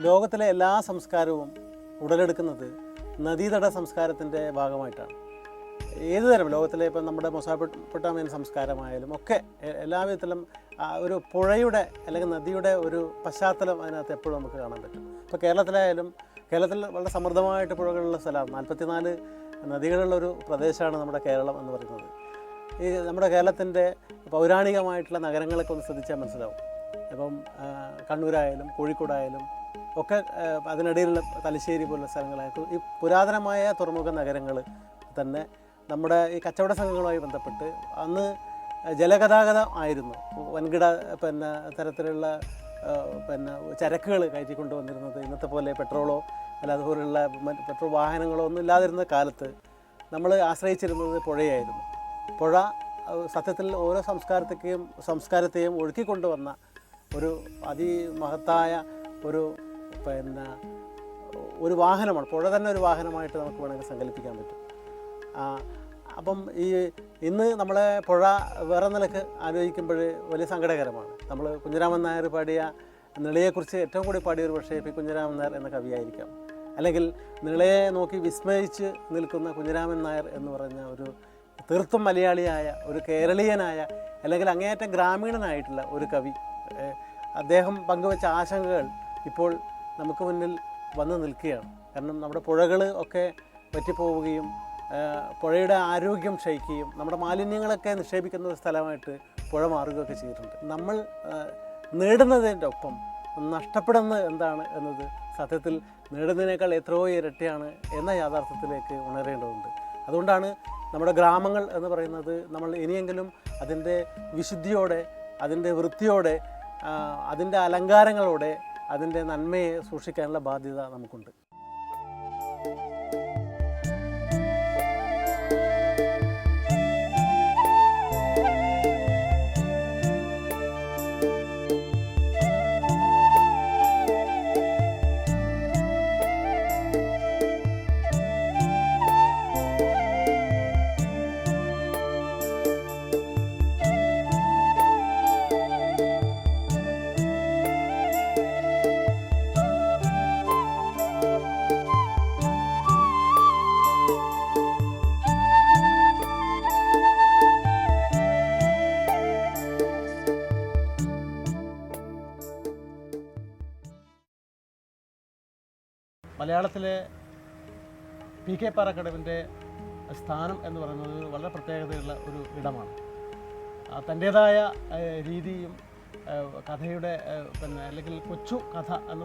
ലോകത്തിലെ എല്ലാ സംസ്കാരവും ഉടലെടുക്കുന്നത് നദീതട സംസ്കാരത്തിൻ്റെ ഭാഗമായിട്ടാണ്. ഏത് തരം ലോകത്തിലെ ഇപ്പം നമ്മുടെ മൊസാപ്പൊട്ടാമിയൻ സംസ്കാരമായാലും ഒക്കെ എല്ലാ വിധത്തിലും ഒരു പുഴയുടെ അല്ലെങ്കിൽ നദിയുടെ ഒരു പശ്ചാത്തലം അതിനകത്ത് എപ്പോഴും നമുക്ക് കാണാൻ പറ്റും. ഇപ്പോൾ കേരളത്തിൽ വളരെ സമൃദ്ധമായിട്ട് പുഴകളുള്ള സ്ഥലമാണ്. 44 നദികളുള്ളൊരു പ്രദേശമാണ് നമ്മുടെ കേരളം എന്ന് പറയുന്നത്. ഈ നമ്മുടെ കേരളത്തിൻ്റെ പൗരാണികമായിട്ടുള്ള നഗരങ്ങളൊക്കെ ഒന്ന് ശ്രദ്ധിച്ചാൽ മനസ്സിലാവും. ഇപ്പം കണ്ണൂരായാലും കോഴിക്കോടായാലും ഒക്കെ അതിനിടയിലുള്ള തലശ്ശേരി പോലുള്ള സ്ഥലങ്ങളായിരിക്കും ഈ പുരാതനമായ തുറമുഖ നഗരങ്ങൾ തന്നെ നമ്മുടെ ഈ കച്ചവട സംഘങ്ങളുമായി ബന്ധപ്പെട്ട് അന്ന് ജലഗതാഗതം ആയിരുന്നു. വൻകിട തരത്തിലുള്ള ചരക്കുകൾ കയറ്റിക്കൊണ്ടുവന്നിരുന്നത്. ഇന്നത്തെ പോലെ പെട്രോളോ അല്ല അതുപോലുള്ള പെട്രോൾ വാഹനങ്ങളോ ഒന്നും ഇല്ലാതിരുന്ന കാലത്ത് നമ്മൾ ആശ്രയിച്ചിരുന്നത് പുഴയായിരുന്നു. പുഴ സത്യത്തിൽ ഓരോ സംസ്കാരത്തെയും ഒഴുക്കിക്കൊണ്ടുവന്ന ഒരു അതിമഹത്തായ ഒരു വാഹനമാണ്. പുഴ തന്നെ ഒരു വാഹനമായിട്ട് നമുക്ക് വേണമെങ്കിൽ സങ്കല്പിക്കാൻ പറ്റും. അപ്പം ഇന്ന് നമ്മളെ പുഴ വേറെ നിലക്ക് ആലോചിക്കുമ്പോൾ വലിയ സങ്കടകരമാണ്. നമ്മൾ കുഞ്ഞിരാമൻ നായർ പാടിയ നിളയെക്കുറിച്ച് ഏറ്റവും കൂടി പാടിയൊരു പക്ഷേ പി കുഞ്ഞിരാമൻ നായർ എന്ന കവിയായിരിക്കാം. അല്ലെങ്കിൽ നിളയെ നോക്കി വിസ്മയിച്ച് നിൽക്കുന്ന കുഞ്ഞിരാമൻ നായർ എന്ന് പറഞ്ഞ ഒരു തീർത്തും മലയാളിയായ ഒരു കേരളീയനായ അല്ലെങ്കിൽ അങ്ങേയറ്റം ഗ്രാമീണനായിട്ടുള്ള ഒരു കവി. അദ്ദേഹം പങ്കുവച്ച ആശങ്കകൾ ഇപ്പോൾ നമുക്ക് മുന്നിൽ വന്നു നിൽക്കുകയാണ്. കാരണം നമ്മുടെ പുഴകൾ ഒക്കെ വറ്റിപ്പോവുകയും പുഴയുടെ ആരോഗ്യം ക്ഷയിക്കുകയും നമ്മുടെ മാലിന്യങ്ങളൊക്കെ നിക്ഷേപിക്കുന്ന ഒരു സ്ഥലമായിട്ട് പുഴ മാറുകയൊക്കെ ചെയ്തിട്ടുണ്ട്. നമ്മൾ നേടുന്നതിൻ്റെ ഒപ്പം നഷ്ടപ്പെടുന്നത് എന്താണ് എന്നത് സത്യത്തിൽ നേടുന്നതിനേക്കാൾ എത്രയോ ഇരട്ടിയാണ് എന്ന യാഥാർത്ഥ്യത്തിലേക്ക് ഉണരേണ്ടതുണ്ട്. അതുകൊണ്ടാണ് നമ്മുടെ ഗ്രാമങ്ങൾ എന്ന് പറയുന്നത് നമ്മൾ ഇനിയെങ്കിലും അതിൻ്റെ വിശുദ്ധിയോടെ, അതിൻ്റെ വൃത്തിയോടെ, അതിൻ്റെ അലങ്കാരങ്ങളോടെ അതിൻ്റെ നന്മയെ സൂക്ഷിക്കാനുള്ള ബാധ്യത നമുക്കുണ്ട്. മലയാളത്തിലെ പി കെ പാറക്കടവിൻ്റെ സ്ഥാനം എന്ന് പറയുന്നത് വളരെ പ്രത്യേകതയുള്ള ഒരു ഇടമാണ്. തൻ്റേതായ രീതിയും കഥയുടെ അല്ലെങ്കിൽ കൊച്ചു കഥ എന്ന്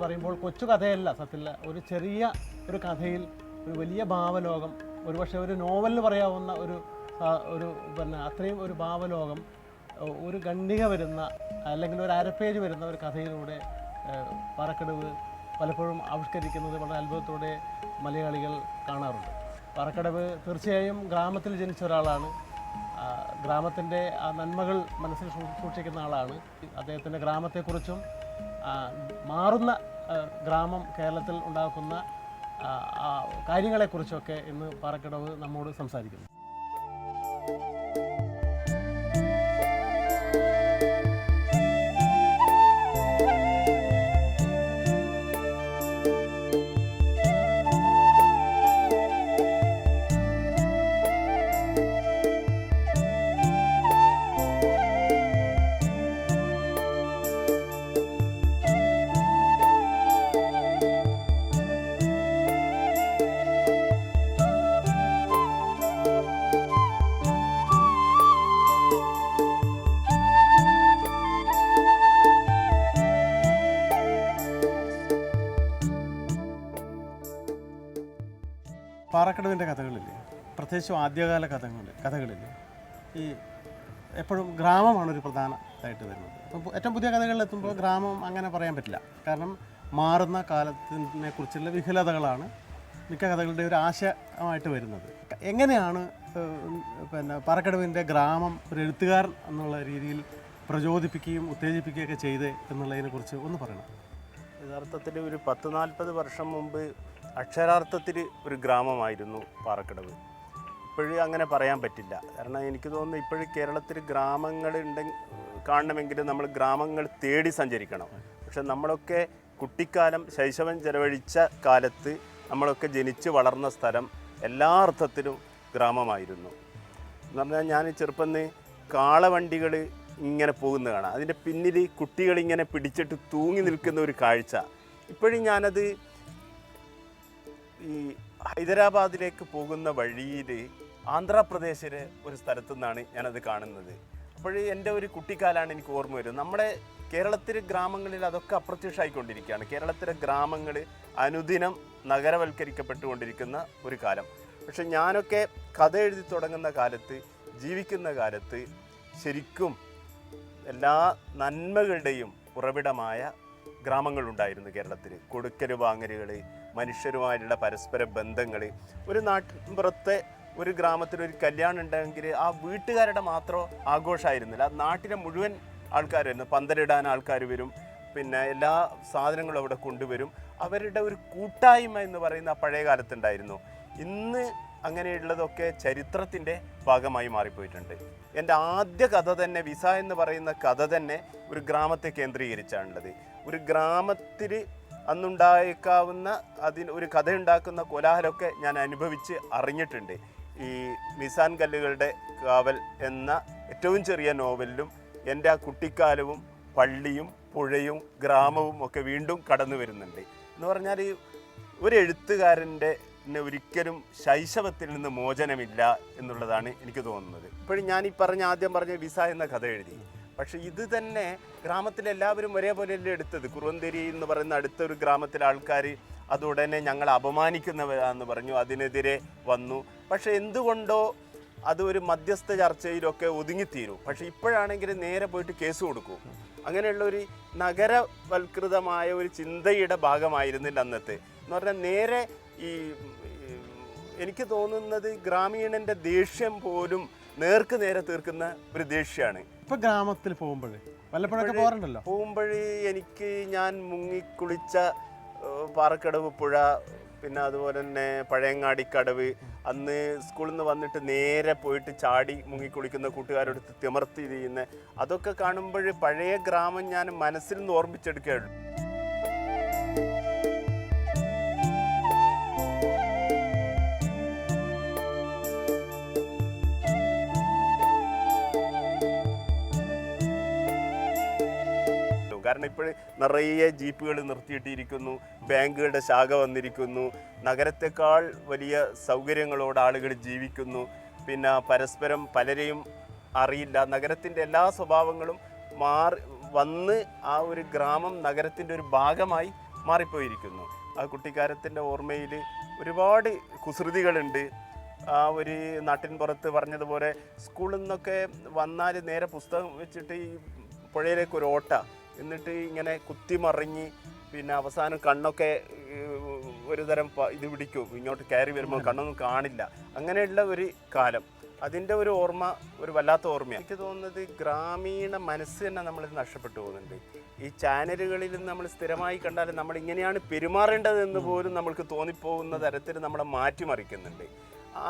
പറയുമ്പോൾ കൊച്ചു കഥയല്ല, സത്യത്തിൽ ഒരു ചെറിയ ഒരു കഥയിൽ ഒരു വലിയ ഭാവലോകം, ഒരുപക്ഷെ ഒരു നോവലിന് പറയാവുന്ന ഒരു അത്രയും ഒരു ഭാവലോകം ഒരു ഖണ്ഡിക വരുന്ന അല്ലെങ്കിൽ ഒരു അരപ്പേജ് വരുന്ന ഒരു കഥയിലൂടെ പാറക്കടവ് പലപ്പോഴും ആവിഷ്കരിക്കുന്നത് വളരെ അത്ഭുതത്തോടെ മലയാളികൾ കാണാറുണ്ട്. പാറക്കടവ് തീർച്ചയായും ഗ്രാമത്തിൽ ജനിച്ച ഒരാളാണ്. ഗ്രാമത്തിൻ്റെ ആ നന്മകൾ മനസ്സിൽ സൂക്ഷിക്കുന്ന ആളാണ്. അദ്ദേഹത്തിൻ്റെ ഗ്രാമത്തെക്കുറിച്ചും മാറുന്ന ഗ്രാമം കേരളത്തിൽ ഉണ്ടാക്കുന്ന കാര്യങ്ങളെക്കുറിച്ചൊക്കെ ഇന്ന് പാറക്കടവ് നമ്മോട് സംസാരിക്കുന്നു. പാറക്കടവിൻ്റെ കഥകളില്ലേ, പ്രത്യേകിച്ചും ആദ്യകാല കഥകളില്ലേ, ഈ എപ്പോഴും ഗ്രാമമാണൊരു പ്രധാനമായിട്ട് വരുന്നത്. അപ്പോൾ ഏറ്റവും പുതിയ കഥകളിലെത്തുമ്പോൾ ഗ്രാമം അങ്ങനെ പറയാൻ പറ്റില്ല. കാരണം മാറുന്ന കാലത്തിനെ കുറിച്ചുള്ള വിഹുലതകളാണ് മിക്ക കഥകളുടെ ഒരു ആശയമായിട്ട് വരുന്നത്. എങ്ങനെയാണ് പാറക്കടവിൻ്റെ ഗ്രാമം ഒരു എഴുത്തുകാരൻ എന്നുള്ള രീതിയിൽ പ്രചോദിപ്പിക്കുകയും ഉത്തേജിപ്പിക്കുകയൊക്കെ ചെയ്ത് എന്നുള്ളതിനെക്കുറിച്ച് ഒന്ന് പറയണം. യഥാർത്ഥത്തിൽ ഒരു 10-40 വർഷം മുമ്പ് അക്ഷരാർത്ഥത്തിൽ ഒരു ഗ്രാമമായിരുന്നു പാറക്കടവ്. ഇപ്പോഴും അങ്ങനെ പറയാൻ പറ്റില്ല. കാരണം എനിക്ക് തോന്നുന്നു ഇപ്പോഴും കേരളത്തിൽ ഗ്രാമങ്ങൾ കാണണമെങ്കിൽ നമ്മൾ ഗ്രാമങ്ങൾ തേടി സഞ്ചരിക്കണം. പക്ഷെ നമ്മളൊക്കെ കുട്ടിക്കാലം ശൈശവം ചെലവഴിച്ച കാലത്ത് നമ്മളൊക്കെ ജനിച്ച് വളർന്ന സ്ഥലം എല്ലാ അർത്ഥത്തിലും ഗ്രാമമായിരുന്നു. എന്ന് പറഞ്ഞാൽ ഞാൻ ചെറുപ്പം കാളവണ്ടികൾ ഇങ്ങനെ പോകുന്ന കാണാം, അതിൻ്റെ പിന്നിൽ കുട്ടികളിങ്ങനെ പിടിച്ചിട്ട് തൂങ്ങി നിൽക്കുന്ന ഒരു കാഴ്ച. ഇപ്പോഴും ഞാനത് ഈ ഹൈദരാബാദിലേക്ക് പോകുന്ന വഴിയിൽ ആന്ധ്രാപ്രദേശിലെ ഒരു സ്ഥലത്തു നിന്നാണ് ഞാനത് കാണുന്നത്. അപ്പോൾ എൻ്റെ ഒരു കുട്ടിക്കാലാണ് എനിക്ക് ഓർമ്മ വരുന്നത്. നമ്മുടെ കേരളത്തിലെ ഗ്രാമങ്ങളിൽ അതൊക്കെ അപ്രത്യക്ഷമായിക്കൊണ്ടിരിക്കുകയാണ്. കേരളത്തിലെ ഗ്രാമങ്ങൾ അനുദിനം നഗരവൽക്കരിക്കപ്പെട്ടുകൊണ്ടിരിക്കുന്ന ഒരു കാലം. പക്ഷെ ഞാനൊക്കെ കഥ എഴുതി തുടങ്ങുന്ന കാലത്ത്, ജീവിക്കുന്ന കാലത്ത് ശരിക്കും എല്ലാ നന്മകളുടെയും ഉറവിടമായ ഗ്രാമങ്ങളുണ്ടായിരുന്നു കേരളത്തിൽ. കൊടുക്കല് വാങ്ങലുകൾ, മനുഷ്യരുമായിട്ടുള്ള പരസ്പര ബന്ധങ്ങൾ. ഒരു നാട്ടിൻപുറത്തെ ഒരു ഗ്രാമത്തിലൊരു കല്യാണം ഉണ്ടെങ്കിൽ ആ വീട്ടുകാരുടെ മാത്രം ആഘോഷമായിരുന്നില്ല, ആ നാട്ടിലെ മുഴുവൻ ആൾക്കാരായിരുന്നു. പന്തലിടാൻ ആൾക്കാർ വരും, പിന്നെ എല്ലാ സാധനങ്ങളും അവിടെ കൊണ്ടുവരും. അവരുടെ ഒരു കൂട്ടായ്മ എന്ന് പറയുന്ന പഴയ കാലത്തുണ്ടായിരുന്നു. ഇന്ന് അങ്ങനെയുള്ളതൊക്കെ ചരിത്രത്തിൻ്റെ ഭാഗമായി മാറിപ്പോയിട്ടുണ്ട്. എൻ്റെ ആദ്യ കഥ തന്നെ, വിസ എന്ന് പറയുന്ന കഥ തന്നെ ഒരു ഗ്രാമത്തെ കേന്ദ്രീകരിച്ചാണുള്ളത്. ഒരു ഗ്രാമത്തിൽ അന്നുണ്ടായേക്കാവുന്ന ഒരു കഥയുണ്ടാക്കുന്ന കോലാഹലമൊക്കെ ഞാൻ അനുഭവിച്ച് അറിഞ്ഞിട്ടുണ്ട്. ഈ മിസാൻ കല്ലുകളുടെ കാവൽ എന്ന ഏറ്റവും ചെറിയ നോവലിലും എൻ്റെ ആ കുട്ടിക്കാലവും പള്ളിയും പുഴയും ഗ്രാമവും ഒക്കെ വീണ്ടും കടന്നു വരുന്നുണ്ട്. എന്ന് പറഞ്ഞാൽ ഒരു എഴുത്തുകാരൻ്റെ ഒരിക്കലും ശൈശവത്തിൽ നിന്ന് മോചനമില്ല എന്നുള്ളതാണ് എനിക്ക് തോന്നുന്നത്. ഇപ്പോഴും ഞാൻ ആദ്യം പറഞ്ഞ വിസ എന്ന കഥ എഴുതി. പക്ഷേ ഇത് തന്നെ ഗ്രാമത്തിലെല്ലാവരും ഒരേപോലെയല്ലേ എടുത്തത്. കുറുവന്തേരി എന്ന് പറയുന്ന അടുത്തൊരു ഗ്രാമത്തിലെ ആൾക്കാർ അതുടനെ ഞങ്ങൾ അപമാനിക്കുന്നവരാന്ന് പറഞ്ഞു, അതിനെതിരെ വന്നു. പക്ഷെ എന്തുകൊണ്ടോ അത് ഒരു മധ്യസ്ഥ ചർച്ചയിലൊക്കെ ഒതുങ്ങിത്തീരും. പക്ഷെ ഇപ്പോഴാണെങ്കിൽ നേരെ പോയിട്ട് കേസ് കൊടുക്കും. അങ്ങനെയുള്ള ഒരു നഗരവൽകൃതമായ ഒരു ചിന്തയുടെ ഭാഗമായിരുന്നില്ല അന്നത്തെ. എന്ന് പറഞ്ഞാൽ നേരെ എനിക്ക് തോന്നുന്നത് ഗ്രാമീണൻ്റെ ദേഷ്യം പോലും നേർക്ക് നേരെ തീർക്കുന്ന ഒരു ദേഷ്യമാണ്. ഇപ്പൊ ഗ്രാമത്തിൽ പോകുമ്പോൾ എനിക്ക് ഞാൻ മുങ്ങിക്കുളിച്ച പാറക്കടവ് പുഴ, പിന്നെ അതുപോലെ തന്നെ പഴയങ്ങാടിക്കടവ്, അന്ന് സ്കൂളിൽ നിന്ന് വന്നിട്ട് നേരെ പോയിട്ട് ചാടി മുങ്ങിക്കുളിക്കുന്ന കൂട്ടുകാരോടുത്ത് തിമർത്തി ചെയ്യുന്ന അതൊക്കെ കാണുമ്പോൾ പഴയ ഗ്രാമം ഞാൻ മനസ്സിൽ നിന്ന് ഓർമ്മിച്ചെടുക്കുകയുള്ളൂ. കാരണം ഇപ്പോൾ നിറയെ ജീപ്പുകൾ നിർത്തിയിട്ടിരിക്കുന്നു, ബാങ്കുകളുടെ ശാഖ വന്നിരിക്കുന്നു, നഗരത്തെക്കാൾ വലിയ സൗകര്യങ്ങളോട് ആളുകൾ ജീവിക്കുന്നു. പിന്നെ പരസ്പരം പലരെയും അറിയില്ല. നഗരത്തിൻ്റെ എല്ലാ സ്വഭാവങ്ങളും വന്ന് ആ ഒരു ഗ്രാമം നഗരത്തിൻ്റെ ഒരു ഭാഗമായി മാറിപ്പോയിരിക്കുന്നു. ആ കുട്ടിക്കാലത്തിൻ്റെ ഓർമ്മയിൽ ഒരുപാട് കുസൃതികളുണ്ട്. ആ ഒരു നാട്ടിൻപുറത്ത് പറഞ്ഞതുപോലെ സ്കൂളിൽ നിന്നൊക്കെ വന്നാൽ നേരെ പുസ്തകം വെച്ചിട്ട് ഈ പുഴയിലേക്ക് ഒരു ഓട്ട, എന്നിട്ട് ഇങ്ങനെ കുത്തിമറിഞ്ഞ് പിന്നെ അവസാനം കണ്ണൊക്കെ ഒരു തരം ഇത് പിടിക്കും, ഇങ്ങോട്ട് കയറി വരുമ്പോൾ കണ്ണൊന്നും കാണില്ല. അങ്ങനെയുള്ള ഒരു കാലം, അതിൻ്റെ ഒരു ഓർമ്മ ഒരു വല്ലാത്ത ഓർമ്മയാണ്. എനിക്ക് തോന്നുന്നത് ഗ്രാമീണ മനസ്സ് തന്നെ നമ്മൾ നഷ്ടപ്പെട്ടു പോകുന്നുണ്ട്. ഈ ചാനലുകളിൽ നമ്മൾ സ്ഥിരമായി കണ്ടാൽ നമ്മൾ ഇങ്ങനെയാണ് പെരുമാറേണ്ടതെന്ന് പോലും നമ്മൾക്ക് തോന്നിപ്പോകുന്ന തരത്തിൽ നമ്മളെ മാറ്റിമറിക്കുന്നുണ്ട്.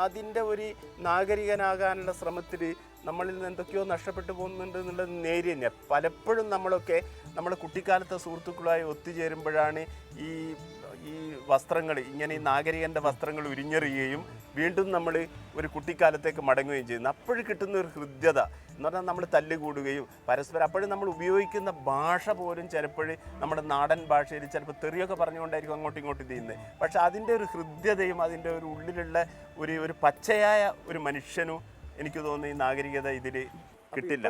അതിൻ്റെ ഒരു നാഗരികനാകാനുള്ള ശ്രമത്തിൽ നമ്മളിൽ നിന്ന് എന്തൊക്കെയോ നഷ്ടപ്പെട്ടു പോകുന്നുണ്ട് എന്നുള്ളത് നേരി തന്നെ. പലപ്പോഴും നമ്മളൊക്കെ നമ്മുടെ കുട്ടിക്കാലത്തെ സുഹൃത്തുക്കളായി ഒത്തുചേരുമ്പോഴാണ് ഈ വസ്ത്രങ്ങൾ, ഇങ്ങനെ ഈ നാഗരികൻ്റെ വസ്ത്രങ്ങൾ ഉരിഞ്ഞെറിയുകയും വീണ്ടും നമ്മൾ ഒരു കുട്ടിക്കാലത്തേക്ക് മടങ്ങുകയും ചെയ്യുന്നു. അപ്പോഴും കിട്ടുന്ന ഒരു ഹൃദ്യത എന്ന് പറഞ്ഞാൽ നമ്മൾ തല്ലുകൂടുകയും പരസ്പരം, അപ്പോഴും നമ്മൾ ഉപയോഗിക്കുന്ന ഭാഷ പോലും ചിലപ്പോൾ നമ്മുടെ നാടൻ ഭാഷയിൽ ചിലപ്പോൾ തെറിയൊക്കെ പറഞ്ഞുകൊണ്ടായിരിക്കും അങ്ങോട്ടും ഇങ്ങോട്ടും ചെയ്യുന്നത്. പക്ഷെ അതിൻ്റെ ഒരു ഹൃദ്യതയും അതിൻ്റെ ഒരു ഉള്ളിലുള്ള ഒരു പച്ചയായ ഒരു മനുഷ്യനും എനിക്ക് തോന്നുന്നു ഈ നാഗരികത ഇതിൽ കിട്ടില്ല.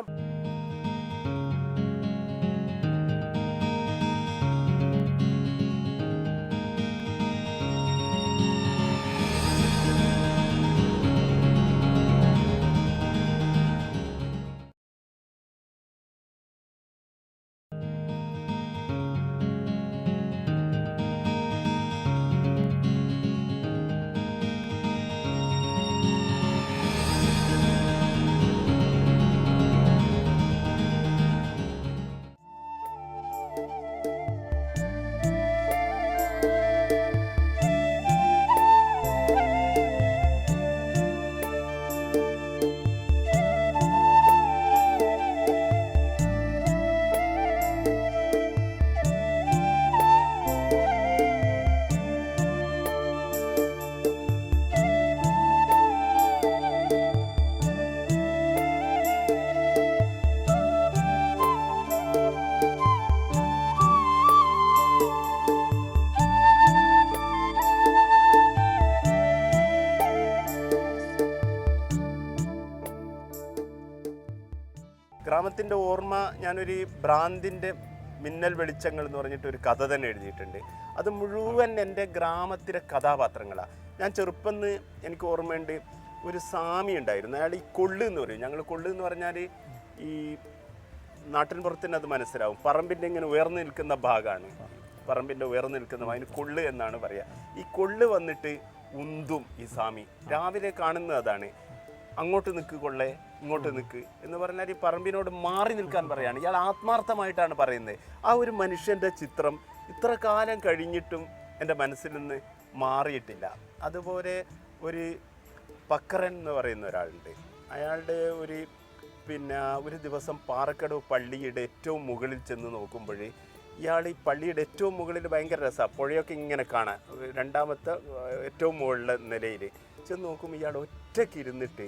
ഗ്രാമത്തിൻ്റെ ഓർമ്മ ഞാനൊരു ഭ്രാന്തിൻ്റെ മിന്നൽ വെളിച്ചങ്ങൾ എന്ന് പറഞ്ഞിട്ട് ഒരു കഥ തന്നെ എഴുതിയിട്ടുണ്ട്. അത് മുഴുവൻ എൻ്റെ ഗ്രാമത്തിലെ കഥാപാത്രങ്ങളാണ്. ഞാൻ ചെറുപ്പം എനിക്ക് ഓർമ്മയുണ്ട്, ഒരു സ്വാമി ഉണ്ടായിരുന്നു. അയാൾ ഈ കൊള്ളു എന്ന് പറയും. ഞങ്ങൾ കൊള്ളു എന്ന് പറഞ്ഞാൽ ഈ നാട്ടിൻ പുറത്തിന് അത് മനസ്സിലാവും. പറമ്പിൻ്റെ ഇങ്ങനെ ഉയർന്നു നിൽക്കുന്ന ഭാഗമാണ്, പറമ്പിൻ്റെ ഉയർന്നു നിൽക്കുന്ന അതിന് കൊള്ളു എന്നാണ് പറയുക. ഈ കൊള്ളു വന്നിട്ട് ഉന്തും ഈ സ്വാമി. രാവിലെ കാണുന്നത് അതാണ്, അങ്ങോട്ട് നിൽക്ക് കൊള്ളേ, ഇങ്ങോട്ട് നിൽക്ക് എന്ന് പറഞ്ഞാൽ ഈ പറമ്പിനോട് മാറി നിൽക്കാൻ പറയാണ്. ഇയാൾ ആത്മാർത്ഥമായിട്ടാണ് പറയുന്നത്. ആ ഒരു മനുഷ്യൻ്റെ ചിത്രം ഇത്ര കാലം കഴിഞ്ഞിട്ടും എൻ്റെ മനസ്സിൽ നിന്ന് മാറിയിട്ടില്ല. അതുപോലെ ഒരു പക്കരൻ എന്ന് പറയുന്ന ഒരാളുണ്ട്. അയാളുടെ ഒരു ദിവസം പാറക്കടവ് പള്ളിയുടെ ഏറ്റവും മുകളിൽ ചെന്ന് നോക്കുമ്പോൾ ഇയാൾ ഈ പള്ളിയുടെ ഏറ്റവും മുകളിൽ ഭയങ്കര രസമാണ്, പുഴയൊക്കെ ഇങ്ങനെ കാണാൻ, രണ്ടാമത്തെ ഏറ്റവും മുകളിലെ നിലയിൽ ചെന്ന് നോക്കുമ്പോൾ ഇയാൾ ഒറ്റയ്ക്ക് ഇരുന്നിട്ട്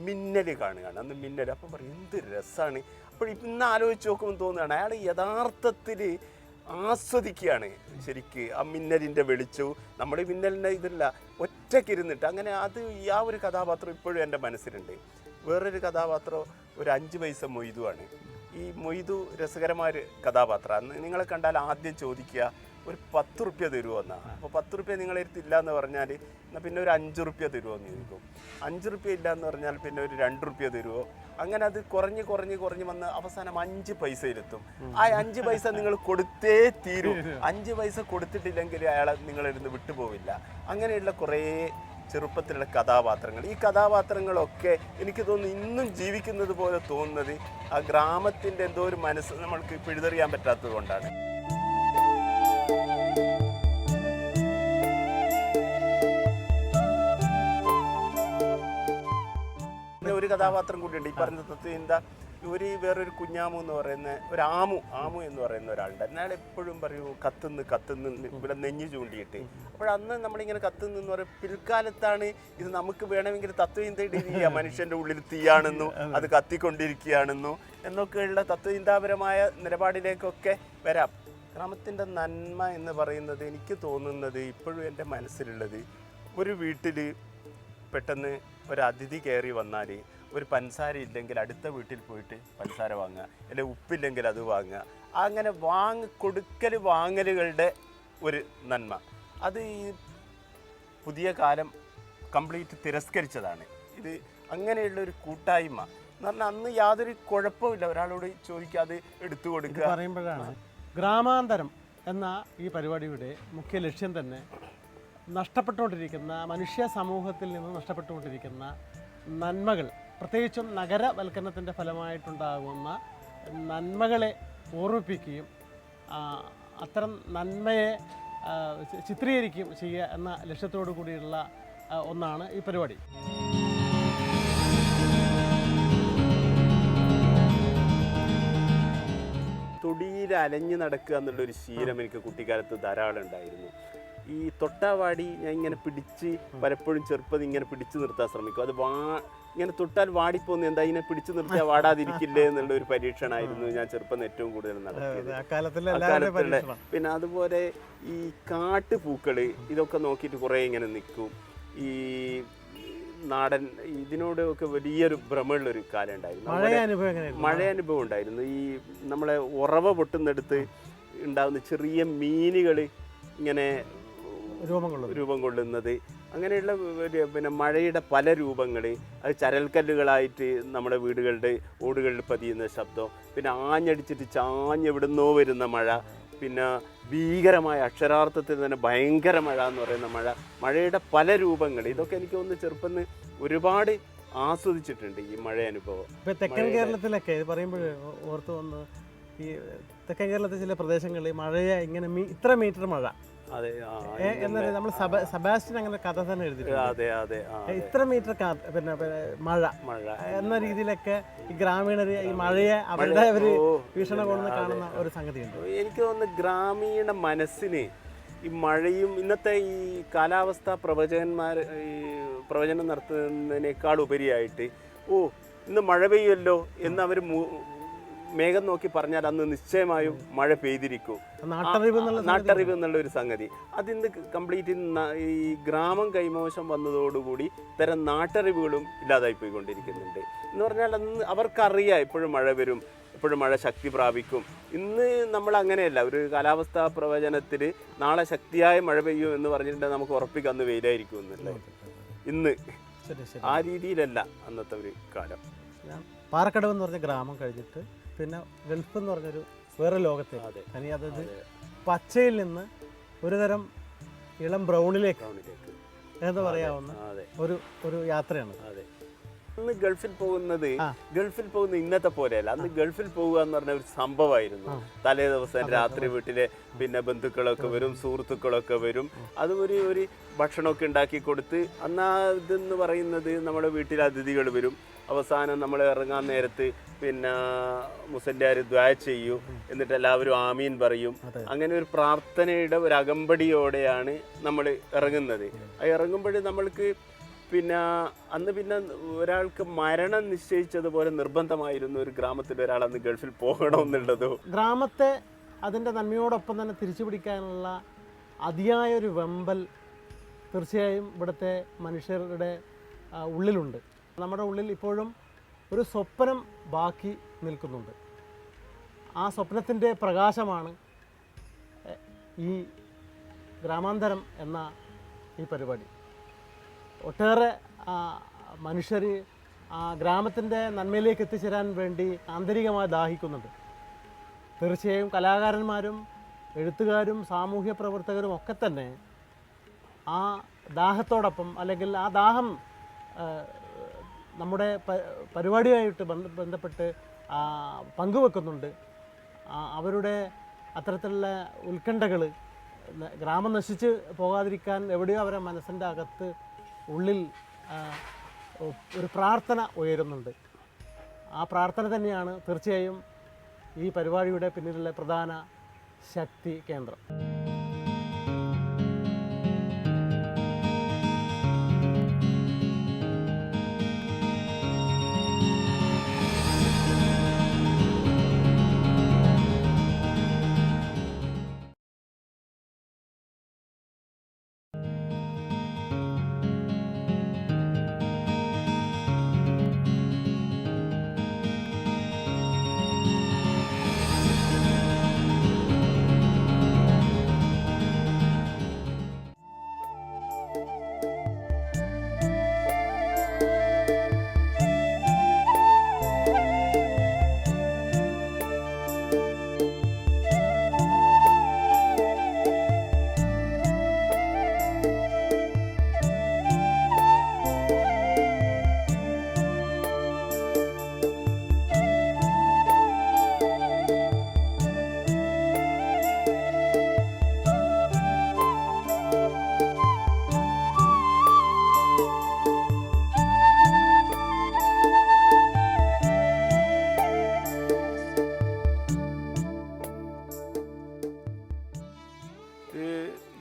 മിന്നൽ കാണുകയാണ്. അന്ന് മിന്നൽ. അപ്പം പറയും എന്ത് രസമാണ്. അപ്പോൾ ഇന്ന് ആലോചിച്ച് നോക്കുമ്പോൾ തോന്നുകയാണ് അയാൾ യഥാർത്ഥത്തിൽ ആസ്വദിക്കുകയാണ് ശരിക്ക് ആ മിന്നലിൻ്റെ വെളിച്ചവും. നമ്മൾ ഈ മിന്നലിൻ്റെ ഇതില്ല, ഒറ്റയ്ക്ക് ഇരുന്നിട്ട് അങ്ങനെ. അത് ആ ഒരു കഥാപാത്രം ഇപ്പോഴും എൻ്റെ മനസ്സിലുണ്ട്. വേറൊരു കഥാപാത്രം ഒരു 5 പൈസ മൊയ്തുവാണ്. ഈ മൊയ്തു രസകരമായൊരു കഥാപാത്രമാണ്. നിങ്ങളെ കണ്ടാൽ ആദ്യം ചോദിക്കുക ഒരു 10 റുപ്യ തരുമോ എന്നാണ്. അപ്പോൾ 10 റുപ്യ നിങ്ങളെടുത്തില്ല എന്ന് പറഞ്ഞാൽ എന്നാൽ പിന്നെ ഒരു 5 റുപ്യ തരുമോ എന്ന് ചോദിക്കും. 5 റുപ്യ ഇല്ല എന്ന് പറഞ്ഞാൽ പിന്നെ ഒരു 2 റുപ്യ തരുമോ. അങ്ങനെ അത് കുറഞ്ഞ് വന്ന് അവസാനം 5 പൈസയിലെത്തും. ആ 5 പൈസ നിങ്ങൾ കൊടുത്തേ തീരൂ. 5 പൈസ കൊടുത്തിട്ടില്ലെങ്കിൽ അയാളെ നിങ്ങളിരുന്ന് വിട്ടുപോവില്ല. അങ്ങനെയുള്ള കുറേ ചെറുപ്പത്തിലുള്ള കഥാപാത്രങ്ങൾ. ഈ കഥാപാത്രങ്ങളൊക്കെ എനിക്ക് തോന്നുന്നു ഇന്നും ജീവിക്കുന്നത് പോലെ തോന്നുന്നത് ആ ഗ്രാമത്തിൻ്റെ എന്തോ ഒരു മനസ്സ് നമ്മൾക്ക് പിഴുതെറിയാൻ പറ്റാത്തത് കൊണ്ടാണ്. ഒരു കഥാപാത്രം കൂടിയുണ്ട് ഈ പറഞ്ഞ തത്വചിന്ത. വേറൊരു കുഞ്ഞാമു എന്ന് പറയുന്ന ഒരു ആമു എന്ന് പറയുന്ന ഒരാളുണ്ട്. അയാൾ എപ്പോഴും പറയൂ കത്തുന്ന് ഇവിടെ നെഞ്ഞു ചൂണ്ടിയിട്ട്. അപ്പോഴന്ന് നമ്മളിങ്ങനെ കത്തുന്നെന്ന് പറയും. പിൽക്കാലത്താണ് ഇത് നമുക്ക് വേണമെങ്കിൽ തത്വചിന്തയുടെ രീതിയാ, മനുഷ്യൻ്റെ ഉള്ളിൽ തീയാണെന്നു അത് കത്തിക്കൊണ്ടിരിക്കുകയാണെന്നു എന്നൊക്കെയുള്ള തത്വചിന്താപരമായ നിലപാടിലേക്കൊക്കെ വരാം. ഗ്രാമത്തിൻ്റെ നന്മ എന്ന് പറയുന്നത് എനിക്ക് തോന്നുന്നത് ഇപ്പോഴും എൻ്റെ മനസ്സിലുള്ളത്, ഒരു വീട്ടിൽ പെട്ടെന്ന് ഒരു അതിഥി കയറി വന്നാൽ ഒരു പഞ്ചസാര ഇല്ലെങ്കിൽ അടുത്ത വീട്ടിൽ പോയിട്ട് പഞ്ചസാര വാങ്ങുക, അല്ലെങ്കിൽ ഉപ്പില്ലെങ്കിൽ അത് വാങ്ങുക. അങ്ങനെ കൊടുക്കൽ വാങ്ങലുകളുടെ ഒരു നന്മ അത് ഈ പുതിയ കാലം കംപ്ലീറ്റ് തിരസ്കരിച്ചതാണ്. ഇത് അങ്ങനെയുള്ള ഒരു കൂട്ടായ്മ എന്ന് പറഞ്ഞാൽ അന്ന് യാതൊരു കുഴപ്പമില്ല, ഒരാളോട് ചോദിക്കാതെ എടുത്തു കൊടുക്കുക. പറയുമ്പോഴാണ് ഗ്രാമാന്തരം എന്ന ഈ പരിപാടിയുടെ മുഖ്യ ലക്ഷ്യം തന്നെ നഷ്ടപ്പെട്ടുകൊണ്ടിരിക്കുന്ന, മനുഷ്യ സമൂഹത്തിൽ നിന്ന് നഷ്ടപ്പെട്ടുകൊണ്ടിരിക്കുന്ന നന്മകൾ, പ്രത്യേകിച്ചും നഗരവൽക്കരണത്തിൻ്റെ ഫലമായിട്ടുണ്ടാകുന്ന നന്മകളെ ഓർമ്മിപ്പിക്കുകയും അത്തരം നന്മയെ ചിത്രീകരിക്കുകയും ചെയ്യുക എന്ന ലക്ഷ്യത്തോടു കൂടിയുള്ള ഒന്നാണ് ഈ പരിപാടി. തൊടിയിൽ അലഞ്ഞു നടക്കുക എന്നുള്ളൊരു ശീലം എനിക്ക് കുട്ടിക്കാലത്ത് ധാരാളം ഉണ്ടായിരുന്നു. ഈ തൊട്ടാവാടി ഞാൻ ഇങ്ങനെ പിടിച്ച് പലപ്പോഴും ചെറുപ്പം ഇങ്ങനെ പിടിച്ചു നിർത്താൻ ശ്രമിക്കും. അത് ഇങ്ങനെ തൊട്ടാൽ വാടിപ്പോന്ന്, എന്താ ഇതിനെ പിടിച്ചു നിർത്തിയാൽ വാടാതിരിക്കില്ലേ എന്നുള്ള ഒരു പരീക്ഷണമായിരുന്നു ഞാൻ ചെറുപ്പം ഏറ്റവും കൂടുതൽ നടത്തിയത്. പിന്നെ അതുപോലെ ഈ കാട്ടുപൂക്കള് ഇതൊക്കെ നോക്കിയിട്ട് കുറേ ഇങ്ങനെ നിൽക്കും. ഈ നാടൻ ഇതിനോടൊക്കെ വലിയൊരു ഭ്രമമുള്ളൊരു കാലം ഉണ്ടായിരുന്നു. മഴ അനുഭവം ഉണ്ടായിരുന്നു. ഈ നമ്മളെ ഉറവ പൊട്ടുന്നിടത്ത് ഉണ്ടാകുന്ന ചെറിയ മീനുകൾ ഇങ്ങനെ രൂപം കൊള്ളുന്നത്, അങ്ങനെയുള്ള പിന്നെ മഴയുടെ പല രൂപങ്ങൾ, അത് ചരൽക്കല്ലുകളായിട്ട് നമ്മുടെ വീടുകളുടെ ഓടുകളിൽ പതിയുന്ന ശബ്ദം, പിന്നെ ആഞ്ഞടിച്ചിട്ട് ചാഞ്ഞെവിടുന്നോ വരുന്ന മഴ, പിന്നെ ഭീകരമായ അക്ഷരാർത്ഥത്തിൽ തന്നെ ഭയങ്കര മഴ എന്ന് പറയുന്ന മഴയുടെ പല രൂപങ്ങൾ. ഇതൊക്കെ എനിക്ക് തോന്നുന്നു ചെറുപ്പം ഒരുപാട് ആസ്വദിച്ചിട്ടുണ്ട് ഈ മഴ അനുഭവം. ഇപ്പം തെക്കൻ കേരളത്തിലൊക്കെ ഇത് പറയുമ്പോൾ ഓർത്ത് വന്ന് ഈ തെക്കൻ കേരളത്തിലെ ചില പ്രദേശങ്ങളിൽ മഴയെ ഇങ്ങനെ ഇത്ര മീറ്റർ മഴ, അതെ എന്നല്ലേ നമ്മൾ സെബാസ്റ്റ്യൻ അങ്ങനെ കഥ തന്നെ എഴുതിയിട്ടുണ്ട്. ഇത്ര മീറ്റർ പിന്നെ മഴ എന്ന രീതിയിലൊക്കെ ഈ ഗ്രാമീണര് ഈ മഴയെ അവരുടെ ഒരു വീക്ഷണകോണിൽ കാണുന്ന ഒരു സംഗതിയുണ്ട്. എനിക്ക് തോന്നുന്നു ഗ്രാമീണ മനസ്സിന് ഈ മഴയും ഇന്നത്തെ ഈ കാലാവസ്ഥാ പ്രവചനം നടത്തുന്നതിനേക്കാൾ ഉപരിയായിട്ട് ഇന്ന് മഴ പെയ്യുമല്ലോ എന്ന് അവർ മേഘം നോക്കി പറഞ്ഞാൽ അന്ന് നിശ്ചയമായും മഴ പെയ്തിരിക്കും. നാട്ടറിവ് എന്നുള്ള ഒരു സംഗതി അതിന്ന് കംപ്ലീറ്റ് ഈ ഗ്രാമം കൈമോശം വന്നതോടുകൂടി ഇത്തരം നാട്ടറിവുകളും ഇല്ലാതായി പോയിക്കൊണ്ടിരിക്കുന്നുണ്ട്. എന്ന് പറഞ്ഞാൽ അന്ന് അവർക്കറിയാം എപ്പോഴും മഴ വരും, എപ്പോഴും മഴ ശക്തി പ്രാപിക്കും. ഇന്ന് നമ്മൾ അങ്ങനെയല്ല. ഒരു കാലാവസ്ഥാ പ്രവചനത്തിൽ നാളെ ശക്തിയായ മഴ പെയ്യും എന്ന് പറഞ്ഞിട്ടുണ്ടെങ്കിൽ നമുക്ക് ഉറപ്പിക്കാം അന്ന് വെയിലായിരിക്കും എന്നുള്ളത്. ഇന്ന് ആ രീതിയിലല്ല അന്നത്തെ ഒരു കാലം. പാറക്കടവ് എന്ന് പറഞ്ഞ ഗ്രാമം കഴിഞ്ഞിട്ട് പിന്നെ ഗൾഫ് എന്ന് പറഞ്ഞൊരു വേറെ ലോകത്തെ അതായത് പച്ചയിൽ നിന്ന് ഒരു തരം ഇളം ബ്രൗണിലേക്ക് എന്ന് പറയാവുന്ന ഒരു യാത്രയാണ്. അന്ന് ഗൾഫിൽ പോകുന്നത് ഇന്നത്തെ പോലെയല്ല. അന്ന് ഗൾഫിൽ പോകുക എന്ന് പറഞ്ഞ ഒരു സംഭവമായിരുന്നു. തലേ ദിവസം രാത്രി വീട്ടിലെ പിന്നെ ബന്ധുക്കളൊക്കെ വരും, സുഹൃത്തുക്കളൊക്കെ വരും. അത് ഒരു ഭക്ഷണമൊക്കെ ഉണ്ടാക്കി കൊടുത്ത് അന്ന് ഇതെന്ന് പറയുന്നത് നമ്മുടെ വീട്ടിൽ അതിഥികൾ വരും. അവസാനം നമ്മൾ ഇറങ്ങാൻ നേരത്ത് പിന്നെ മുസല്യാർ ദ്വാ ചെയ്യും, എന്നിട്ട് എല്ലാവരും ആമീൻ പറയും. അങ്ങനെ ഒരു പ്രാർത്ഥനയുടെ ഒരു അകമ്പടിയോടെയാണ് നമ്മൾ ഇറങ്ങുന്നത്. ആ ഇറങ്ങുമ്പോൾ നമ്മൾക്ക് പിന്നെ അന്ന് പിന്നെ ഒരാൾക്ക് മരണം നിശ്ചയിച്ചതുപോലെ നിർബന്ധമായിരുന്നു ഒരു ഗ്രാമത്തിൽ ഒരാൾ അന്ന് ഗൾഫിൽ പോകണമെന്നുള്ളതോ. ഗ്രാമത്തെ അതിൻ്റെ നന്മയോടൊപ്പം തന്നെ തിരിച്ചു പിടിക്കാനുള്ള അതിയായൊരു വെമ്പൽ തീർച്ചയായും ഇവിടുത്തെ മനുഷ്യരുടെ ഉള്ളിലുണ്ട്. നമ്മുടെ ഉള്ളിൽ ഇപ്പോഴും ഒരു സ്വപ്നം ബാക്കി നിൽക്കുന്നുണ്ട്. ആ സ്വപ്നത്തിൻ്റെ പ്രകാശമാണ് ഈ ഗ്രാമാന്തരം എന്ന ഈ പരിപാടി. ഒട്ടേറെ മനുഷ്യർ ഗ്രാമത്തിൻ്റെ നന്മയിലേക്ക് എത്തിച്ചേരാൻ വേണ്ടി ആന്തരികമായി ദാഹിക്കുന്നുണ്ട്. തീർച്ചയായും കലാകാരന്മാരും എഴുത്തുകാരും സാമൂഹ്യ പ്രവർത്തകരും ഒക്കെ തന്നെ ആ ദാഹത്തോടൊപ്പം അല്ലെങ്കിൽ ആ ദാഹം നമ്മുടെ പരിപാടിയായിട്ട് ബന്ധപ്പെട്ട് പങ്കുവെക്കുന്നുണ്ട്. അവരുടെ അത്തരത്തിലുള്ള ഉത്കണ്ഠകൾ ഗ്രാമം നശിച്ച് പോകാതിരിക്കാൻ എവിടെയോ അവരെ മനസ്സിൻ്റെ അകത്ത് ഉള്ളിൽ ഒരു പ്രാർത്ഥന ഉയരുന്നുണ്ട്. ആ പ്രാർത്ഥന തന്നെയാണ് തീർച്ചയായും ഈ പരിപാടിയുടെ പിന്നിലുള്ള പ്രധാന ശക്തി കേന്ദ്രം.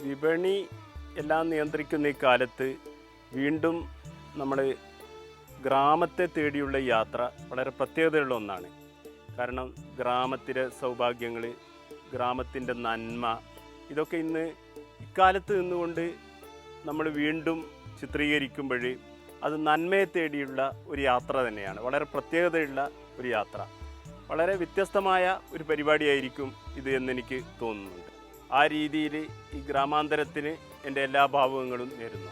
വിപണി എല്ലാം നിയന്ത്രിക്കുന്ന ഈ കാലത്ത് വീണ്ടും നമ്മൾ ഗ്രാമത്തെ തേടിയുള്ള യാത്ര വളരെ പ്രത്യേകതയുള്ള ഒന്നാണ്. കാരണം ഗ്രാമത്തിലെ സൗഭാഗ്യങ്ങൾ, ഗ്രാമത്തിൻ്റെ നന്മ, ഇതൊക്കെ ഇന്ന് ഇക്കാലത്ത് നിന്നുകൊണ്ട് നമ്മൾ വീണ്ടും ചിത്രീകരിക്കുമ്പോൾ അത് നന്മയെ തേടിയുള്ള ഒരു യാത്ര തന്നെയാണ്. വളരെ പ്രത്യേകതയുള്ള ഒരു യാത്ര, വളരെ വ്യത്യസ്തമായ ഒരു പരിപാടിയായിരിക്കും ഇത് എന്നെനിക്ക് തോന്നുന്നുണ്ട്. ആ രീതിയിൽ ഈ ഗ്രാമാന്തരത്തിന് എൻ്റെ എല്ലാ ഭാവുകങ്ങളും നേരുന്നു.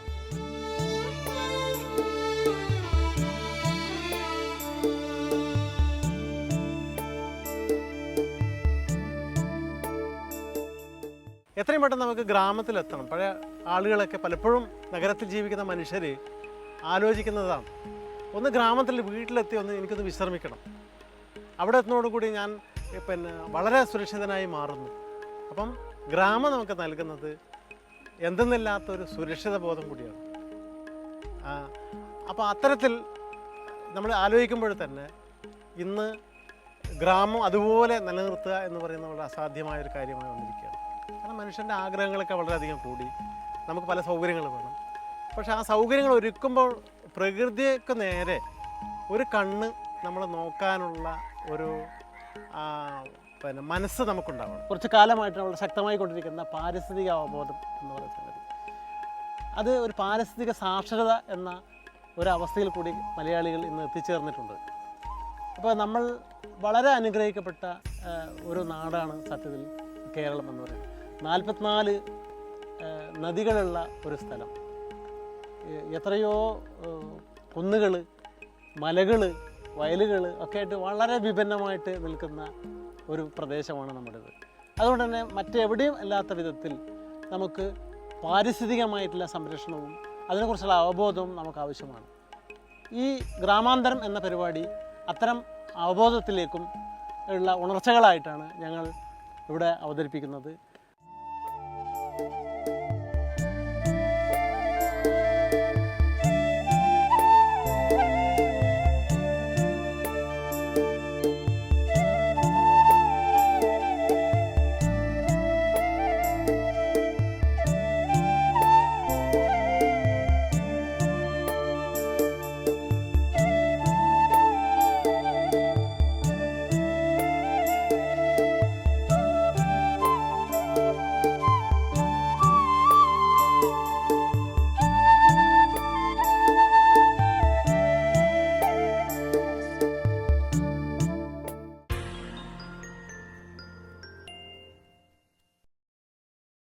എത്രയും പെട്ടെന്ന് നമുക്ക് ഗ്രാമത്തിലെത്തണം. പഴയ ആളുകളൊക്കെ പലപ്പോഴും നഗരത്തിൽ ജീവിക്കുന്ന മനുഷ്യർ ആലോചിക്കുന്നതാണ്, ഒന്ന് ഗ്രാമത്തിൽ വീട്ടിലെത്തി എനിക്കൊന്ന് വിശ്രമിക്കണം. അവിടെ എത്തുന്നതോടുകൂടി ഞാൻ വളരെ സുരക്ഷിതനായി മാറുന്നു. അപ്പം ഗ്രാമം നമുക്ക് നൽകുന്നത് എന്തെന്നില്ലാത്തൊരു സുരക്ഷിത ബോധം കൂടിയാണ്. അപ്പോൾ അത്തരത്തിൽ നമ്മൾ ആലോചിക്കുമ്പോൾ തന്നെ ഇന്ന് ഗ്രാമം അതുപോലെ നിലനിർത്തുക എന്ന് പറയുന്നത് വളരെ അസാധ്യമായൊരു കാര്യമായി വന്നിരിക്കുകയാണ്. കാരണം മനുഷ്യൻ്റെ ആഗ്രഹങ്ങളൊക്കെ വളരെയധികം കൂടി, നമുക്ക് പല സൗകര്യങ്ങൾ വേണം. പക്ഷേ ആ സൗകര്യങ്ങൾ ഒരുക്കുമ്പോൾ പ്രകൃതിക്ക് നേരെ ഒരു കണ്ണ് നമ്മൾ നോക്കാനുള്ള ഒരു പിന്നെ മനസ്സ് നമുക്കുണ്ടാവണം. കുറച്ച് കാലമായിട്ട് നമ്മൾ ശക്തമായി കൊണ്ടിരിക്കുന്ന പാരിസ്ഥിതിക അവബോധം എന്ന് പറയുന്ന സംഗതി, അത് ഒരു പാരിസ്ഥിതിക സാക്ഷരത എന്ന ഒരവസ്ഥയിൽ കൂടി മലയാളികൾ ഇന്ന് എത്തിച്ചേർന്നിട്ടുണ്ട്. അപ്പോൾ നമ്മൾ വളരെ അനുഗ്രഹിക്കപ്പെട്ട ഒരു നാടാണ് സത്യത്തിൽ കേരളം എന്ന് പറയുന്നത്. 44 നദികളുള്ള ഒരു സ്ഥലം, എത്രയോ കുന്നുകൾ, മലകൾ, വയലുകൾ ഒക്കെ ആയിട്ട് വളരെ വിഭിന്നമായിട്ട് നിൽക്കുന്ന ഒരു പ്രദേശമാണ് നമ്മുടേത്. അതുകൊണ്ട് തന്നെ മറ്റെവിടെയും അല്ലാത്ത വിധത്തിൽ നമുക്ക് പാരിസ്ഥിതികമായിട്ടുള്ള സംരക്ഷണവും അതിനെക്കുറിച്ചുള്ള അവബോധവും നമുക്ക് ആവശ്യമാണ്. ഈ ഗ്രാമാന്തരം എന്ന പരിപാടി അത്തരം അവബോധത്തിലേക്കും ഉള്ള ഉണർച്ചകളായിട്ടാണ് ഞങ്ങൾ ഇവിടെ അവതരിപ്പിക്കുന്നത്.